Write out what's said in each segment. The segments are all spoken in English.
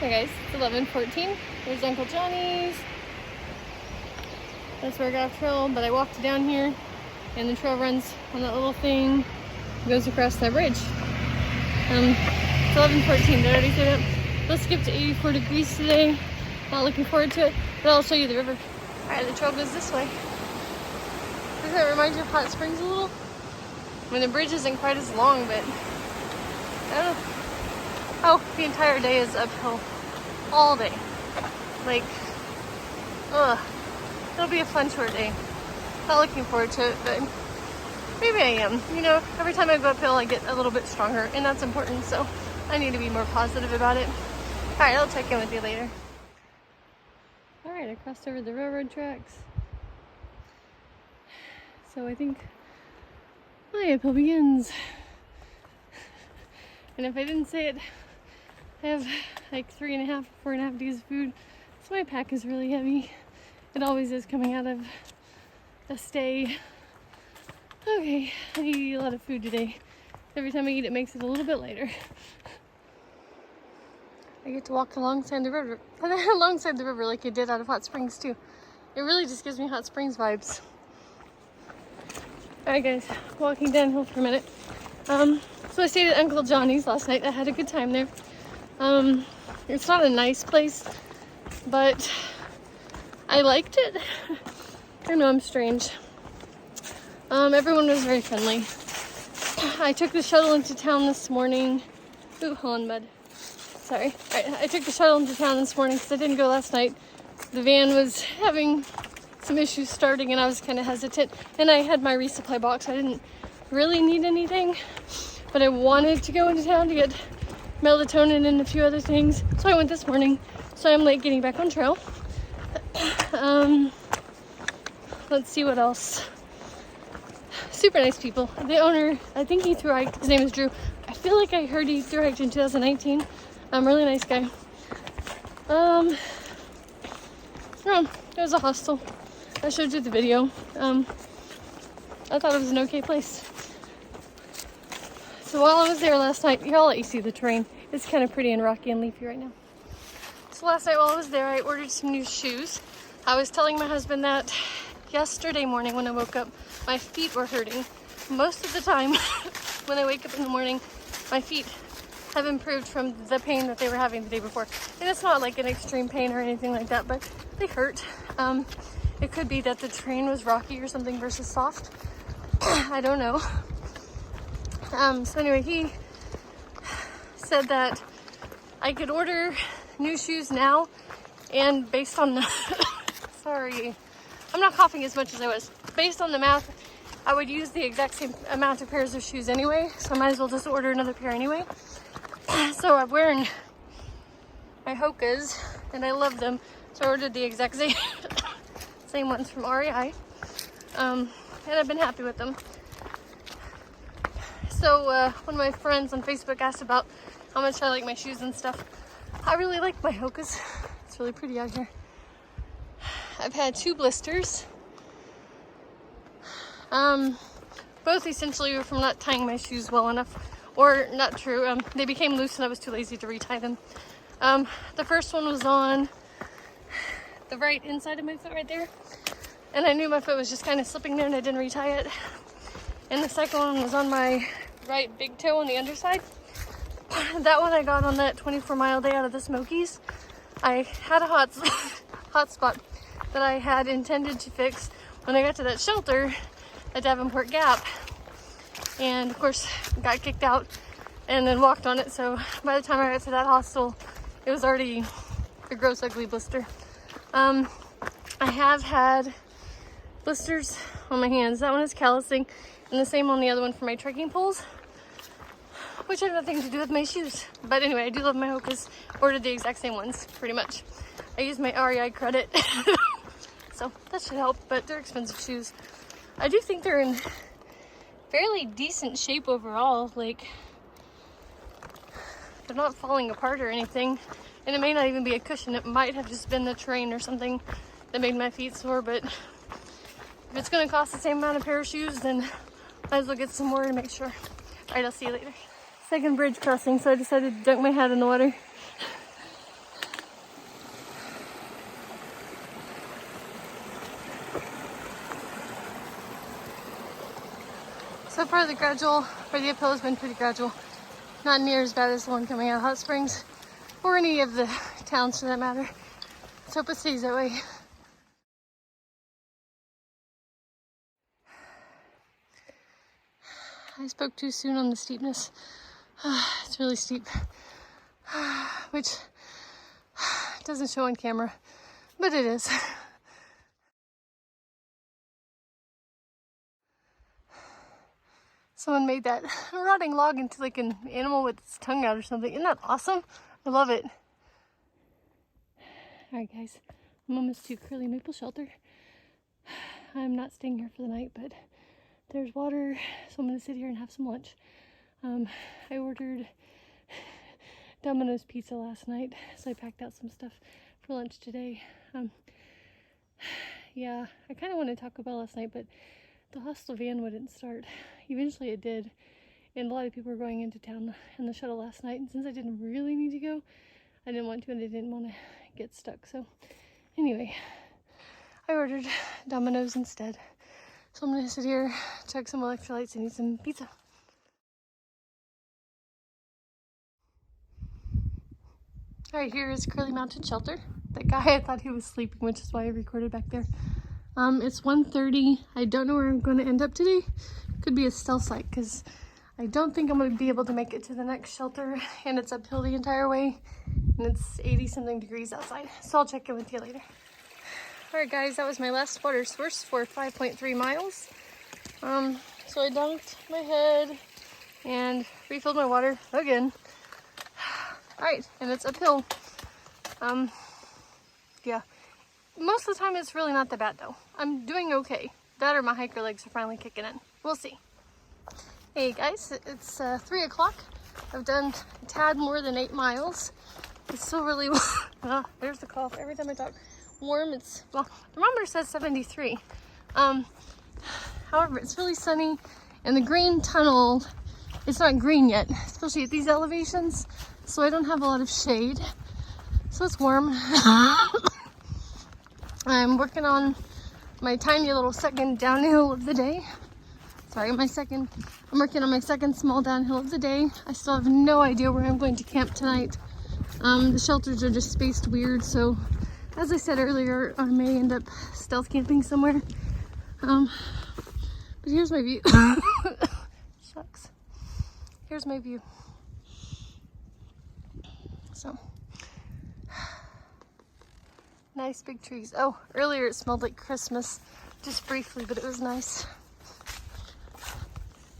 Hey guys, it's 11:14. There's Uncle Johnny's. That's where I got off trail, but I walked down here and the trail runs on that little thing, goes across that bridge. It's 11:14, did I already say that? Let's skip to 84 degrees today. Not looking forward to it, but I'll show you the river. Alright, the trail goes this way. Does that remind you of Hot Springs a little? I mean, the bridge isn't quite as long, but I don't know. Oh, the entire day is uphill. All day. Like, ugh. It'll be a fun short day. Not looking forward to it, but maybe I am. You know, every time I go uphill, I get a little bit stronger, and that's important, so I need to be more positive about it. Alright, I'll check in with you later. Alright, I crossed over the railroad tracks. So I think my uphill begins. And if I didn't say it, I have like 4.5 days of food. So my pack is really heavy. It always is coming out of a stay. Okay, I need to eat a lot of food today. Every time I eat, it makes it a little bit lighter. I get to walk alongside the river like you did out of Hot Springs too. It really just gives me Hot Springs vibes. Alright guys, walking downhill for a minute. So I stayed at Uncle Johnny's last night. I had a good time there. It's not a nice place, but I liked it. I know I'm strange. Everyone was very friendly. I took the shuttle into town this morning. Ooh, hold on, bud. Sorry. Alright, I took the shuttle into town this morning because I didn't go last night. The van was having some issues starting and I was kind of hesitant. And I had my resupply box. I didn't really need anything, but I wanted to go into town to get melatonin and a few other things. So I went this morning. So I'm late getting back on trail. Let's see what else. Super nice people. The owner, I think he thru hiked. His name is Thru. I feel like I heard he thru hiked in 2019. Really nice guy. Oh, it was a hostel. I showed you the video. I thought it was an okay place. So while I was there last night, here, I'll let you see the terrain. It's kind of pretty and rocky and leafy right now. So last night while I was there, I ordered some new shoes. I was telling my husband that yesterday morning when I woke up, my feet were hurting. Most of the time when I wake up in the morning, my feet have improved from the pain that they were having the day before. And it's not like an extreme pain or anything like that, but they hurt. It could be that the terrain was rocky or something versus soft. I don't know. So anyway, he said that I could order new shoes now, and based on the sorry, I'm not coughing as much as I was. Based on the math, I would use the exact same amount of pairs of shoes anyway, so I might as well just order another pair anyway. So I'm wearing my Hokas, and I love them, so I ordered the exact same ones from REI, and I've been happy with them. So one of my friends on Facebook asked about how much I like my shoes and stuff. I really like my Hokas. It's really pretty out here. I've had 2 blisters. Both essentially were from not tying my shoes well enough, or not true. They became loose and I was too lazy to retie them. The first one was on the right inside of my foot right there, and I knew my foot was just kind of slipping there and I didn't retie it. And the second one was on my right big toe on the underside. That one I got on that 24-mile day out of the Smokies. I had a hot spot that I had intended to fix when I got to that shelter at Davenport Gap, and of course got kicked out and then walked on it. So by the time I got to that hostel, it was already a gross ugly blister. I have had blisters on my hands. That one is callousing, and the same on the other one for my trekking poles, which have nothing to do with my shoes. But anyway, I do love my Hokas. Ordered the exact same ones, pretty much. I use my REI credit, so that should help, but they're expensive shoes. I do think they're in fairly decent shape overall. Like, they're not falling apart or anything, and it may not even be a cushion. It might have just been the terrain or something that made my feet sore, but if it's gonna cost the same amount of pair of shoes, then might as well get some more to make sure. Alright, I'll see you later. Second bridge crossing, so I decided to dunk my hat in the water. So far the uphill has been pretty gradual. Not near as bad as the one coming out of Hot Springs or any of the towns for that matter. Let's hope it stays that way. I spoke too soon on the steepness. It's really steep, which doesn't show on camera, but it is. Someone made that rotting log into like an animal with its tongue out or something. Isn't that awesome? I love it. Alright guys, I'm almost to Curly Maple Shelter. I'm not staying here for the night, but there's water, so I'm going to sit here and have some lunch. I ordered Domino's pizza last night, so I packed out some stuff for lunch today. Yeah, I kind of wanted Taco Bell last night, but the hostel van wouldn't start. Eventually it did, and a lot of people were going into town in the shuttle last night, and since I didn't really need to go, I didn't want to, and I didn't want to get stuck. So anyway, I ordered Domino's instead. So I'm going to sit here, chug some electrolytes, and eat some pizza. Alright, here is Curly Mountain Shelter. That guy, I thought he was sleeping, which is why I recorded back there. It's 1:30. I don't know where I'm going to end up today. Could be a stealth site because I don't think I'm going to be able to make it to the next shelter, and it's uphill the entire way, and it's 80-something degrees outside. So I'll check in with you later. Alright guys, that was my last water source for 5.3 miles. So I dunked my head and refilled my water again. Alright, and it's uphill. Yeah. Most of the time it's really not that bad though. I'm doing okay. That or my hiker legs are finally kicking in. We'll see. Hey guys, it's 3 o'clock. I've done a tad more than 8 miles. It's still really there's the cough every time I talk. Warm. It's, well, the thermometer says 73. However, it's really sunny, and the green tunnel, it's not green yet, especially at these elevations, so I don't have a lot of shade, so it's warm. I'm working on my tiny little second downhill of the day. Sorry, I'm working on my second small downhill of the day. I still have no idea where I'm going to camp tonight. The shelters are just spaced weird, so as I said earlier, I may end up stealth camping somewhere. But here's my view. Shucks. Here's my view. So, nice big trees. Oh, earlier it smelled like Christmas, just briefly, but it was nice.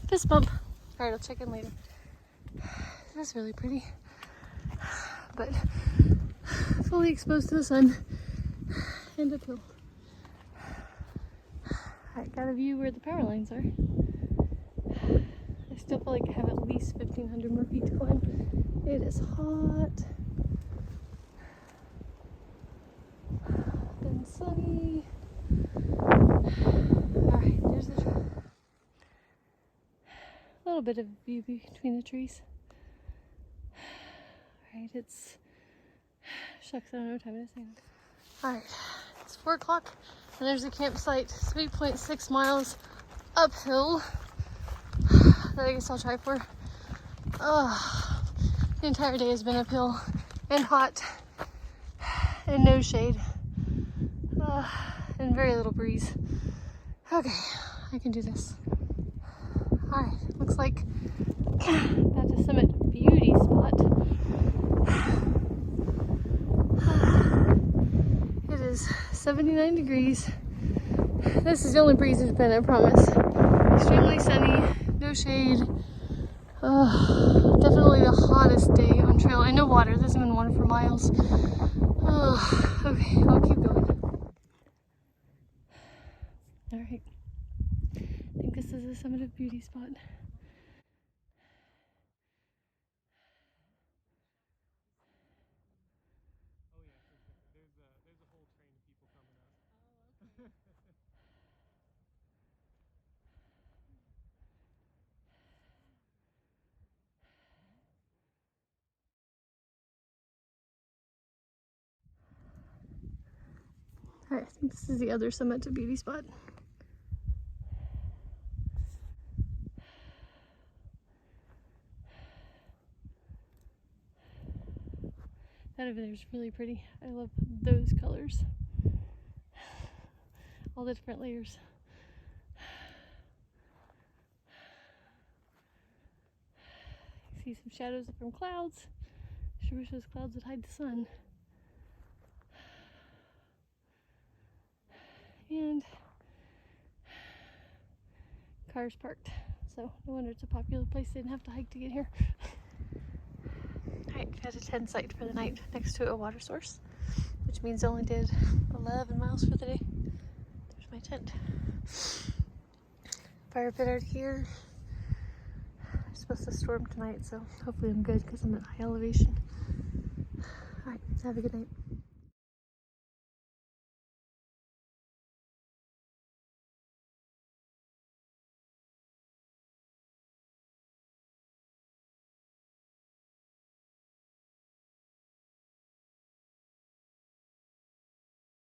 Fist bump. All right, I'll check in later. That's really pretty, but fully exposed to the sun and uphill. I got a view where the power lines are. I still feel like I have at least 1,500 more feet to climb. It is hot. Been sunny. Alright, there's the trail. A little bit of view between the trees. Alright, it's... Shucks, I don't know what time it is now. Alright, it's 4 o'clock, and there's a campsite 3.6 miles uphill that I guess I'll try for. The entire day has been uphill and hot and no shade and very little breeze. Okay, I can do this. Alright, looks like about to summit beauty spot. It is 79 degrees. This is the only breeze there's been, I promise. Extremely sunny, no shade. Definitely the hottest day on trail. I know water, there's been water for miles. Okay, I'll keep going. Alright. I think this is the summit of beauty spot. There's a whole train of people coming up. Oh, okay. Alright, I think this is the other summit to beauty spot. That over there is really pretty. I love those colors. All the different layers. See some shadows from clouds. Sure wish those clouds would hide the sun. And cars parked. So no wonder it's a popular place. They didn't have to hike to get here. Alright, we had a tent site for the night next to a water source, which means I only did 11 miles for the day. There's my tent. Fire pit out here. It's supposed to storm tonight, so hopefully I'm good because I'm at high elevation. Alright, have a good night.